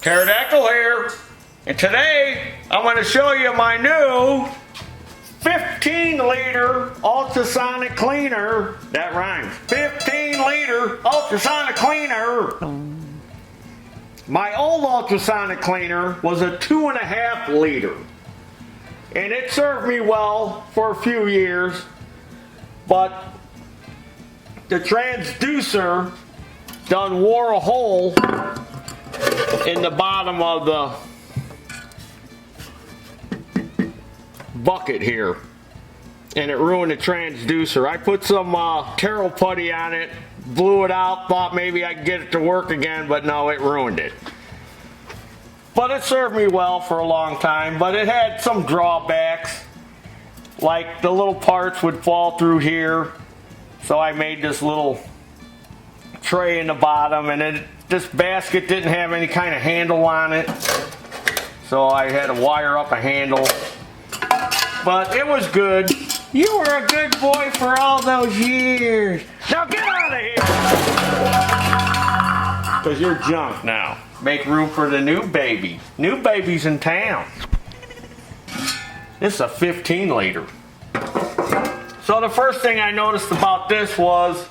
Taryl here, and today I'm going to show you my new 15-liter ultrasonic cleaner. That rhymes. 15-liter ultrasonic cleaner. My old ultrasonic cleaner was a 2.5 liter, and it served me well for a few years, but the transducer done wore a hole in the bottom of the bucket here, and it ruined the transducer. I put some Taryl putty on it, blew it out, thought maybe I could get it to work again, but no, it ruined it. But it served me well for a long time, but it had some drawbacks, like the little parts would fall through here, so I made this little tray in the bottom, and this basket didn't have any kind of handle on it, so I had to wire up a handle. But it was good. You were a good boy for all those years. Now get out of here! Because you're junk now. Make room for the new baby. New baby's in town. This is a 15-liter. So the first thing I noticed about this was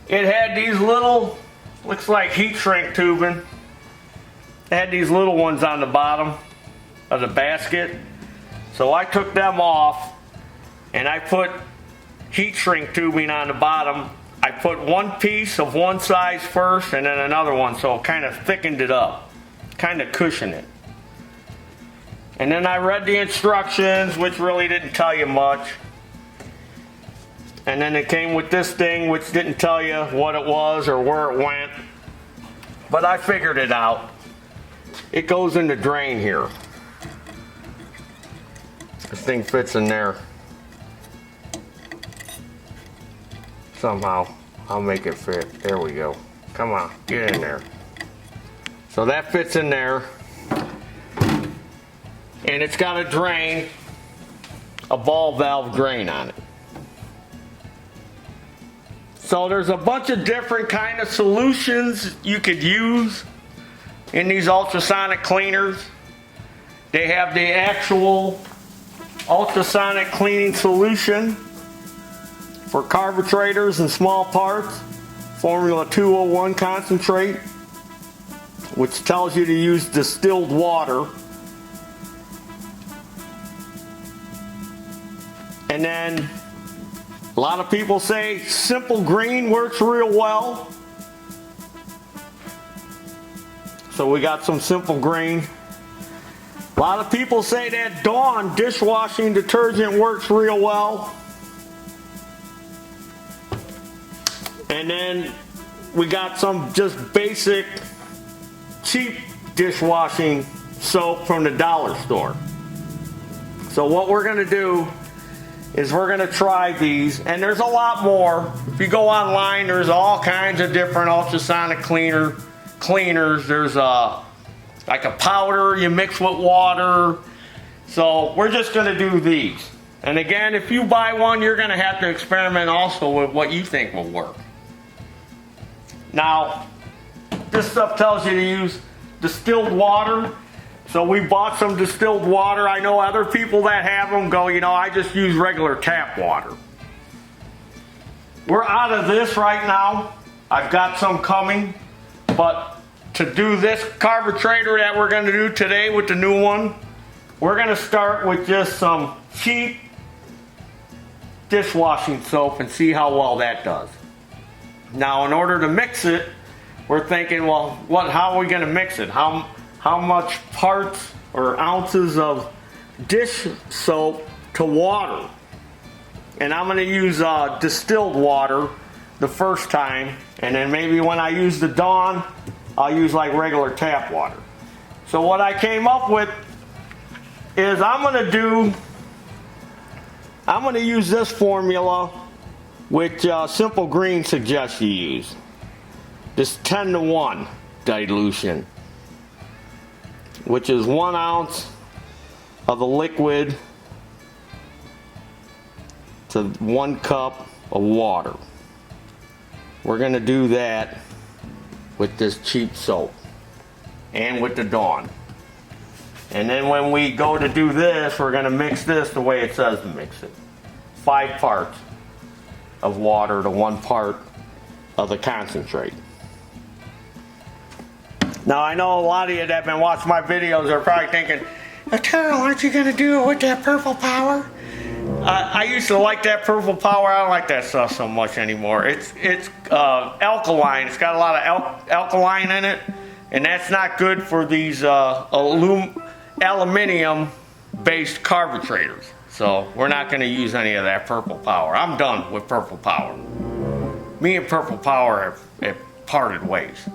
it had these little, looks like heat shrink tubing. It had these little ones on the bottom of the basket. So I took them off and I put heat shrink tubing on the bottom. I put one piece of one size first and then another one, so it kind of thickened it up, kind of cushioned it. And then I read the instructions, which really didn't tell you much. And then it came with this thing, which didn't tell you what it was or where it went. But I figured it out. It goes in the drain here. This thing fits in there. Somehow, I'll make it fit. There we go. Come on, get in there. So that fits in there. And it's got a drain, a ball valve drain on it. So there's a bunch of different kind of solutions you could use in these ultrasonic cleaners. They have the actual ultrasonic cleaning solution for carburetors and small parts, Formula 201 concentrate, which tells you to use distilled water. And then a lot of people say Simple Green works real well. So we got some Simple Green. A lot of people say that Dawn dishwashing detergent works real well. And then we got some just basic cheap dishwashing soap from the dollar store. So what we're going to do is we're going to try these, and there's a lot more. If you go online, there's all kinds of different ultrasonic cleaners. There's like a powder you mix with water. So we're just going to do these. And again, if you buy one, you're going to have to experiment also with what you think will work. Now, this stuff tells you to use distilled water. So we bought some distilled water. I know other people that have them go, you know, I just use regular tap water. We're out of this right now. I've got some coming, but to do this carburetor that we're going to do today with the new one, we're going to start with just some cheap dishwashing soap and see how well that does. Now, in order to mix it, we're thinking, well, how are we going to mix it? How much parts or ounces of dish soap to water? And I'm going to use distilled water the first time, and then maybe when I use the Dawn, I'll use like regular tap water. So what I came up with is I'm going to use this formula which Simple Green suggests you use. This 10-to-1 dilution, which is 1 ounce of the liquid to 1 cup of water. We're going to do that with this cheap soap. and with the Dawn. And then when we go to do this, we're going to mix this the way it says to mix it. 5 parts of water to 1 part of the concentrate. Now I know a lot of you that have been watching my videos are probably thinking, Taryl, aren't you going to do it with that purple power? I used to like that purple power. I don't like that stuff so much anymore. It's alkaline. It's got a lot of alkaline in it, and that's not good for these aluminium-based carburetors. So we're not going to use any of that purple power. I'm done with purple power. Me and purple power have parted ways.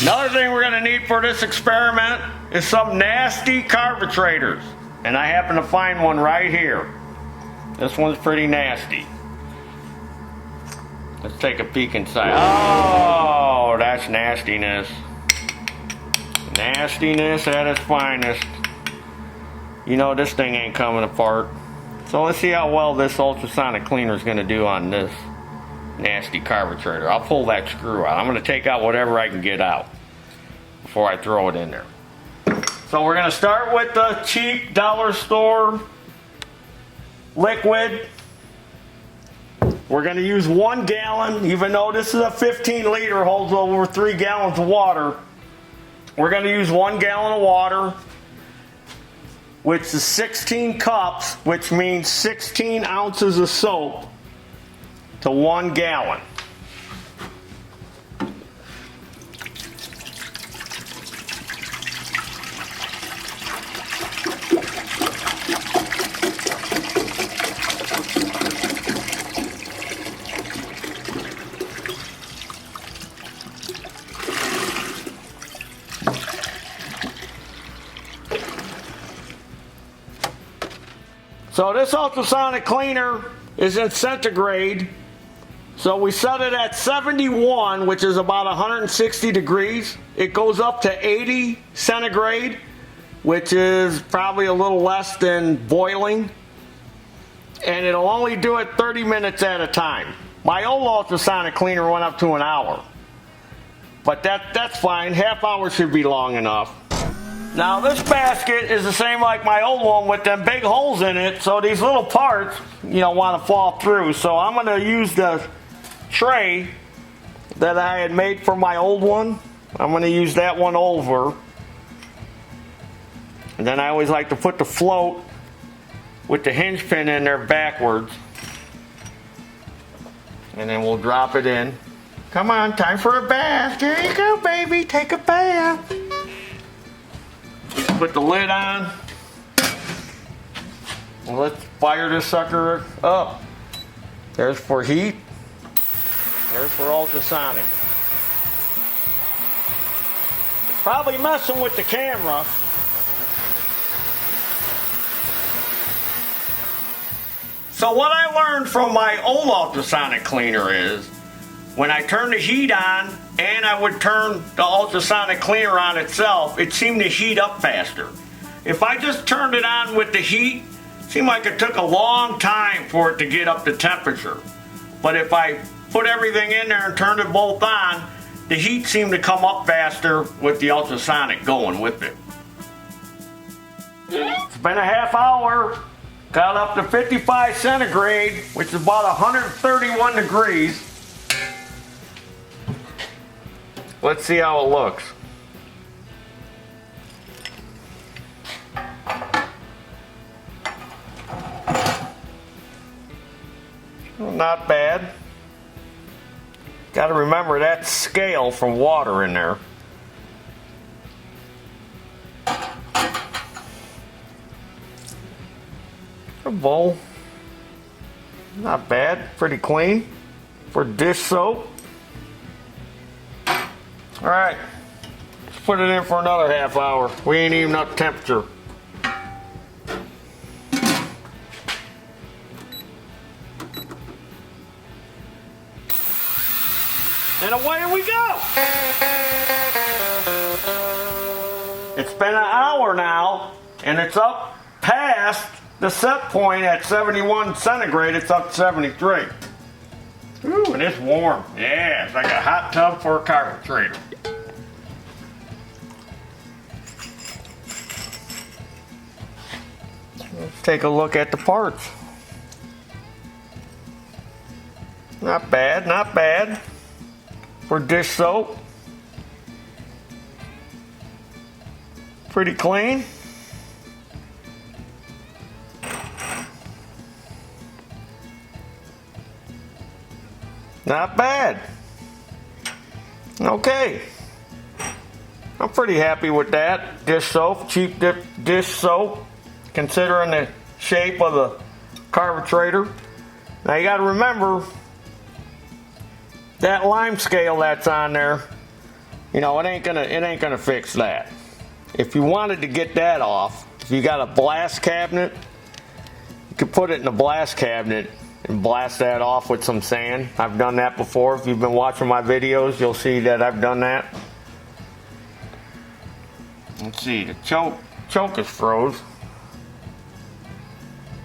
Another thing we're going to need for this experiment is some nasty carburetors. And I happen to find one right here. This one's pretty nasty. Let's take a peek inside. Oh, that's nastiness. Nastiness at its finest. You know this thing ain't coming apart. So let's see how well this ultrasonic cleaner is going to do on this nasty carburetor. I'll pull that screw out. I'm going to take out whatever I can get out before I throw it in there. So we're going to start with the cheap dollar store liquid. We're going to use 1 gallon, even though this is a 15 liter, holds over 3 gallons of water. We're going to use 1 gallon of water, which is 16 cups, which means 16 ounces of soap to 1 gallon. So this ultrasonic cleaner is in centigrade. So we set it at 71, which is about 160 degrees. It goes up to 80 centigrade, which is probably a little less than boiling. And it'll only do it 30 minutes at a time. My old ultrasonic cleaner went up to an hour. But that's fine. Half hour should be long enough. Now this basket is the same like my old one with them big holes in it, so these little parts, want to fall through. So I'm going to use the tray that I had made for my old one. I'm going to use that one over. And then I always like to put the float with the hinge pin in there backwards. And then we'll drop it in. Come on, time for a bath. There you go, baby. Take a bath. Put the lid on. Well, let's fire this sucker up. There's for heat. There's for ultrasonic. Probably messing with the camera. So what I learned from my old ultrasonic cleaner is when I turned the heat on and I would turn the ultrasonic cleaner on itself, it seemed to heat up faster. If I just turned it on with the heat, it seemed like it took a long time for it to get up to temperature. But if I put everything in there and turned it both on, the heat seemed to come up faster with the ultrasonic going with it. It's been a half hour. Got up to 55 centigrade, which is about 131 degrees. Let's see how it looks. Well, not bad. Got to remember that's scale from water in there. A bowl. Not bad. Pretty clean for dish soap. Alright, let's put it in for another half hour. We ain't even up temperature. And away we go! It's been an hour now, and it's up past the set point at 71 centigrade. It's up to 73. Ooh, and it's warm. Yeah, it's like a hot tub for a carburetor. Let's take a look at the parts. Not bad, not bad for dish soap. Pretty clean. Not bad. Okay. I'm pretty happy with that. Dish soap, cheap dish soap, considering the shape of the carburetor. Now you got to remember that lime scale that's on there. You know, it ain't gonna fix that. If you wanted to get that off, if you got a blast cabinet, you could put it in a blast cabinet and blast that off with some sand. I've done that before. If you've been watching my videos, you'll see that I've done that. Let's see, the choke is froze.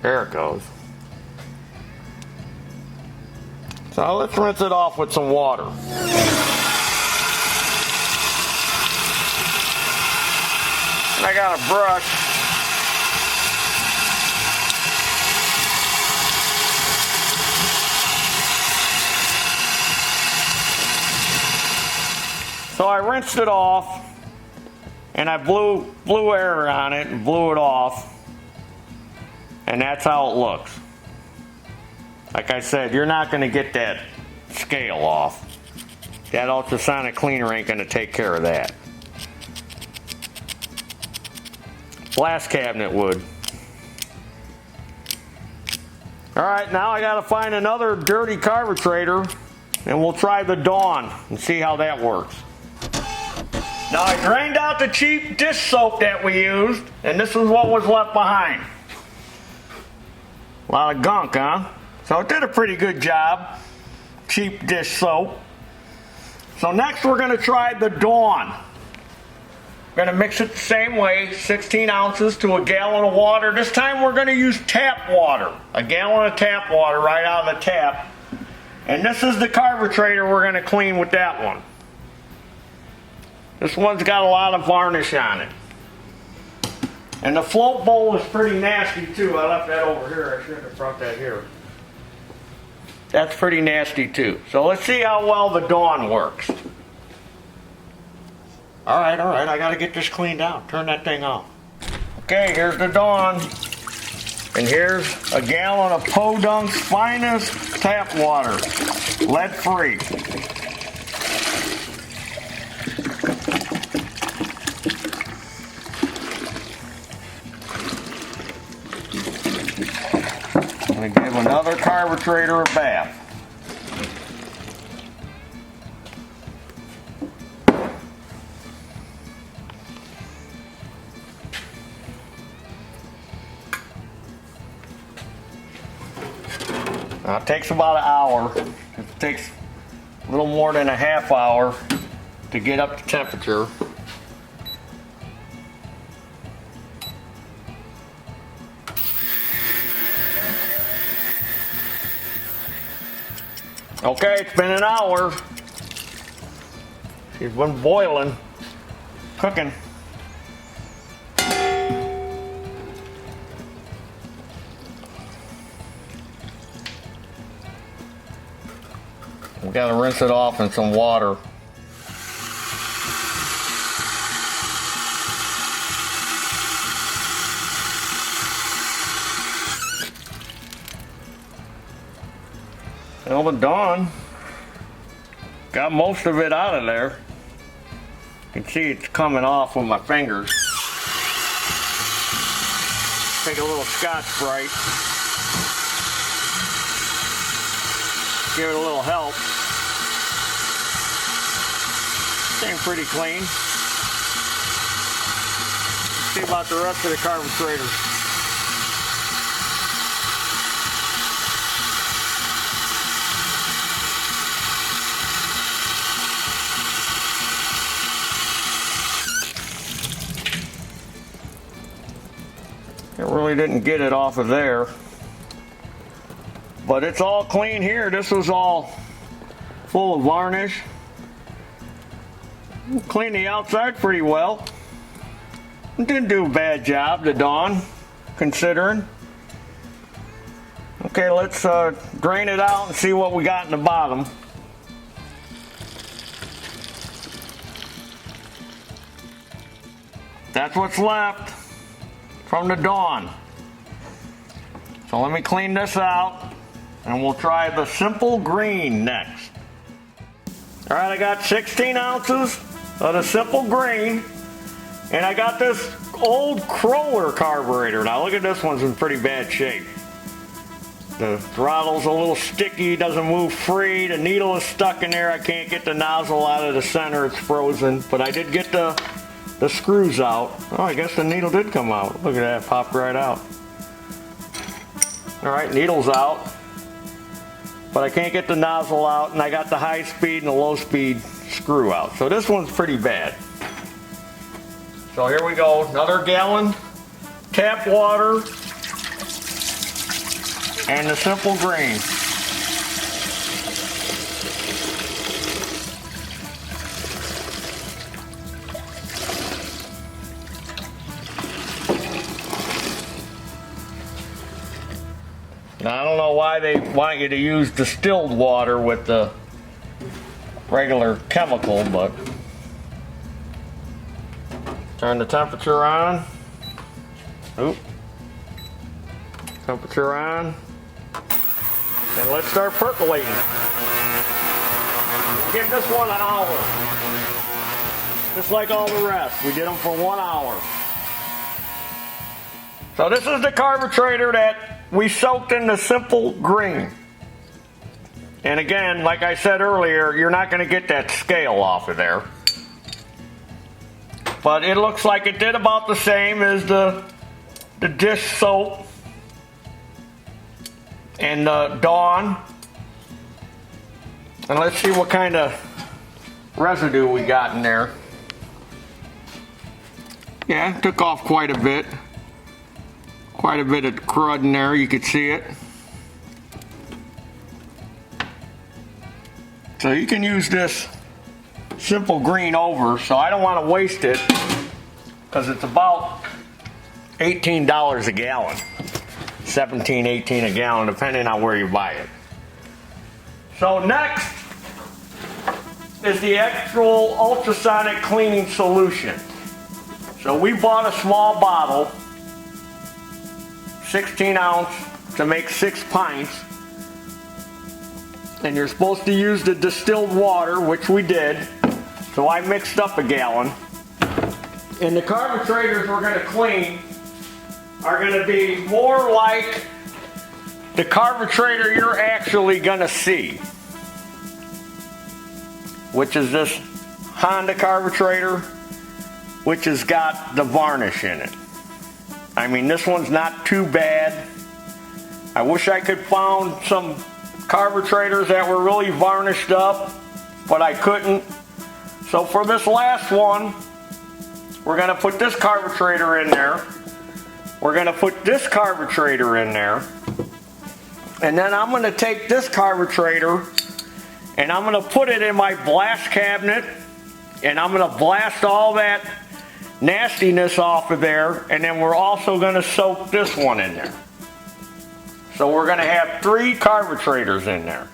There it goes. So let's rinse it off with some water. I got a brush. So I rinsed it off and I blew air on it and blew it off, and that's how it looks. Like I said, you're not going to get that scale off. That ultrasonic cleaner ain't going to take care of that. Blast cabinet would. Alright, now I gotta find another dirty carburetor and we'll try the Dawn and see how that works. Now I drained out the cheap dish soap that we used, and this is what was left behind. A lot of gunk, huh? So it did a pretty good job. Cheap dish soap. So next we're gonna try the Dawn. We're going to mix it the same way, 16 ounces to a gallon of water. This time we're going to use tap water. A gallon of tap water right out of the tap. And this is the carburetor we're going to clean with that one. This one's got a lot of varnish on it. And the float bowl is pretty nasty too. I left that over here. I should have brought that here. That's pretty nasty too. So let's see how well the Dawn works. Alright, I gotta get this cleaned out. Turn that thing off. Okay, here's the Dawn. And here's a gallon of Podunk's finest tap water. Lead free. I'm gonna give another carburetor a bath. Now it takes about an hour. It takes a little more than a half hour to get up to temperature. Okay, it's been an hour. She's been boiling, cooking. We gotta rinse it off in some water. Well, the Dawn got most of it out of there. You can see it's coming off with my fingers. Take a little Scotch-Brite. Give it a little help. Seems pretty clean. See about the rest of the carburetor. It really didn't get it off of there. But it's all clean here. This was all full of varnish. Cleaned the outside pretty well. Didn't do a bad job, the Dawn, considering. Okay, let's drain it out and see what we got in the bottom. That's what's left from the Dawn. So let me clean this out and we'll try the Simple Green next. All right, I got 16 ounces of the Simple Green, and I got this old Crawler carburetor. Now look at this one's in pretty bad shape. The throttle's a little sticky, doesn't move free. The needle is stuck in there. I can't get the nozzle out of the center, it's frozen. But I did get the screws out. Oh, I guess the needle did come out. Look at that, popped right out. All right, needle's out. But I can't get the nozzle out, and I got the high speed and the low speed screw out. So this one's pretty bad. So here we go, another gallon, tap water, and the Simple Green. Now I don't know why they want you to use distilled water with the regular chemical, but turn the temperature on. Oop. Temperature on. And let's start percolating. Give this one an hour. Just like all the rest. We did them for 1 hour. So this is the carburetor that we soaked in the Simple Green. And again, like I said earlier, you're not going to get that scale off of there. But it looks like it did about the same as the dish soap and the Dawn. And let's see what kind of residue we got in there. Yeah, took off quite a bit. Quite a bit of crud in there, you could see it. So you can use this Simple Green over, so I don't want to waste it because it's about $18 a gallon. 17, 18 a gallon, depending on where you buy it. So next is the actual Ultrasonic Cleaning Solution. So we bought a small bottle, 16 ounce, to make 6 pints. And you're supposed to use the distilled water, which we did. So I mixed up a gallon. And the carburetors we're going to clean are going to be more like the carburetor you're actually going to see, which is this Honda carburetor, which has got the varnish in it. I mean, this one's not too bad. I wish I could find some carburetors that were really varnished up, but I couldn't. So for this last one, we're going to put this carburetor in there. We're going to put this carburetor in there. And then I'm going to take this carburetor and I'm going to put it in my blast cabinet, and I'm going to blast all that nastiness off of there, and then we're also going to soak this one in there. So we're going to have 3 carburetors in there.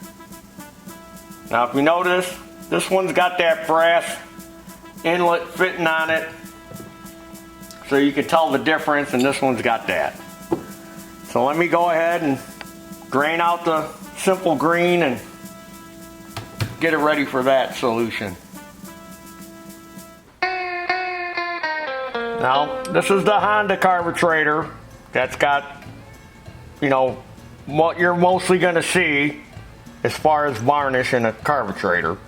Now if you notice, this one's got that brass inlet fitting on it, so you can tell the difference, and this one's got that. So let me go ahead and drain out the Simple Green and get it ready for that solution. Now, this is the Honda carburetor that's got, you know, what you're mostly going to see as far as varnish in a carburetor.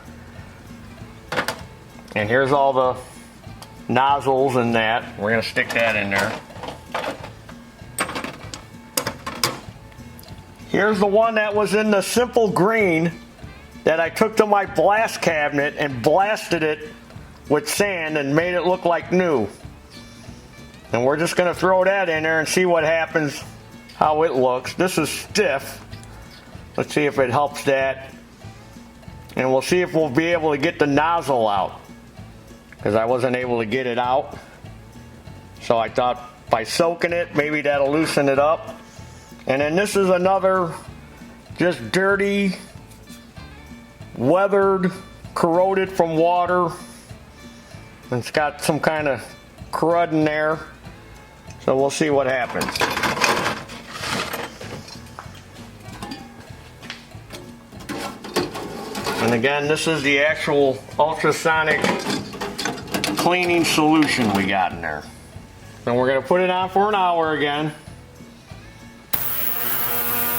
And here's all the nozzles and that. We're going to stick that in there. Here's the one that was in the Simple Green that I took to my blast cabinet and blasted it with sand and made it look like new. And we're just going to throw that in there and see what happens, how it looks. This is stiff. Let's see if it helps that. And we'll see if we'll be able to get the nozzle out, because I wasn't able to get it out. So I thought by soaking it, maybe that'll loosen it up. And then this is another just dirty, weathered, corroded from water. It's got some kind of crud in there. So we'll see what happens. And again, this is the actual ultrasonic cleaning solution we got in there. Then we're going to put it on for an hour again,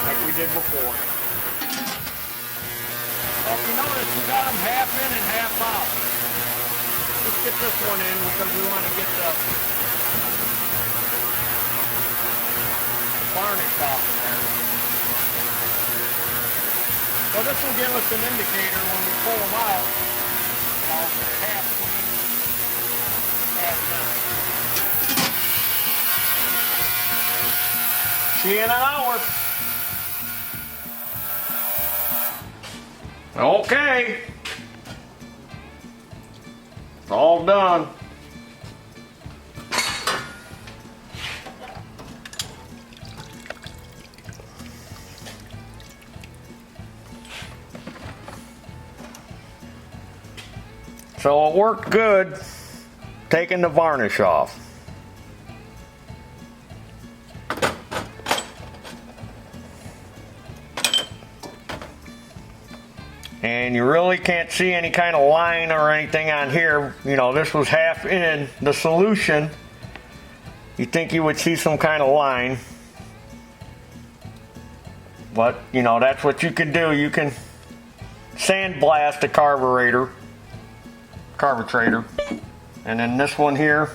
like we did before. Well, if you notice, we got them half in and half out. Let's get this one in because we want to get the varnish off in there. So this will give us an indicator when we pull them out, you know, half clean, half not. See you in an hour. Okay. It's all done. So it worked good taking the varnish off. And you really can't see any kind of line or anything on here. You know, this was half in the solution. You'd think you would see some kind of line. But, you know, that's what you can do. You can sandblast a carburetor. And then this one here.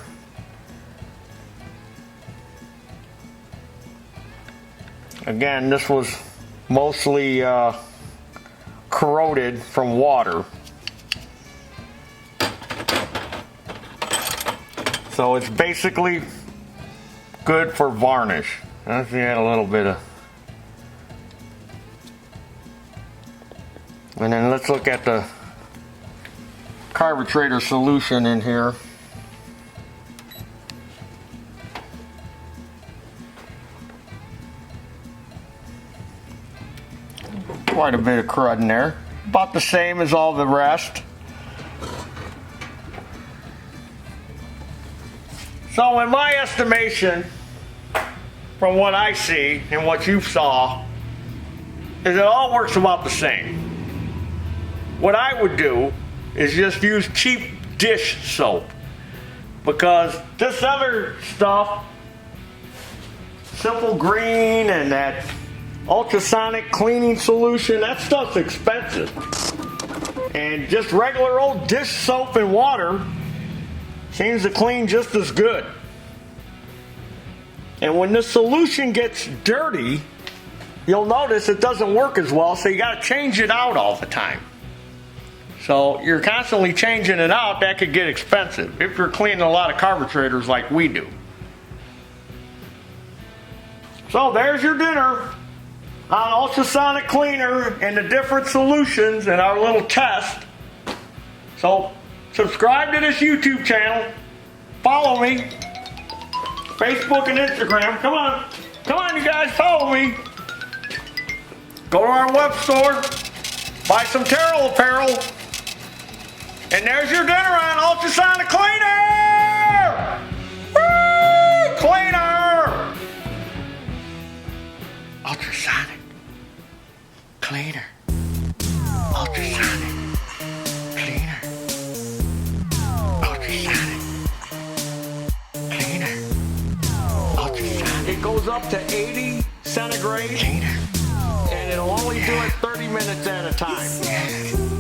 Again, this was mostly corroded from water. So it's basically good for varnish. Let's add a little bit of. And then let's look at the carburetor solution in here. Quite a bit of crud in there. About the same as all the rest. So in my estimation, from what I see and what you saw, is it all works about the same. What I would do is just use cheap dish soap, because this other stuff, Simple Green and that ultrasonic cleaning solution, that stuff's expensive. And just regular old dish soap and water seems to clean just as good. And when this solution gets dirty, you'll notice it doesn't work as well, so you got to change it out all the time. So you're constantly changing it out. That could get expensive if you're cleaning a lot of carburetors like we do. So there's your dinner on ultrasonic cleaner and the different solutions in our little test. So subscribe to this YouTube channel. Follow me. Facebook and Instagram. Come on you guys, follow me. Go to our web store. Buy some Taryl Apparel. And there's your dinner on ultrasonic cleaner! Woo! Cleaner! Ultrasonic cleaner. Ultrasonic cleaner. Ultrasonic cleaner. Ultrasonic. It goes up to 80 centigrade. Cleaner. And it'll only do it 30 minutes at a time.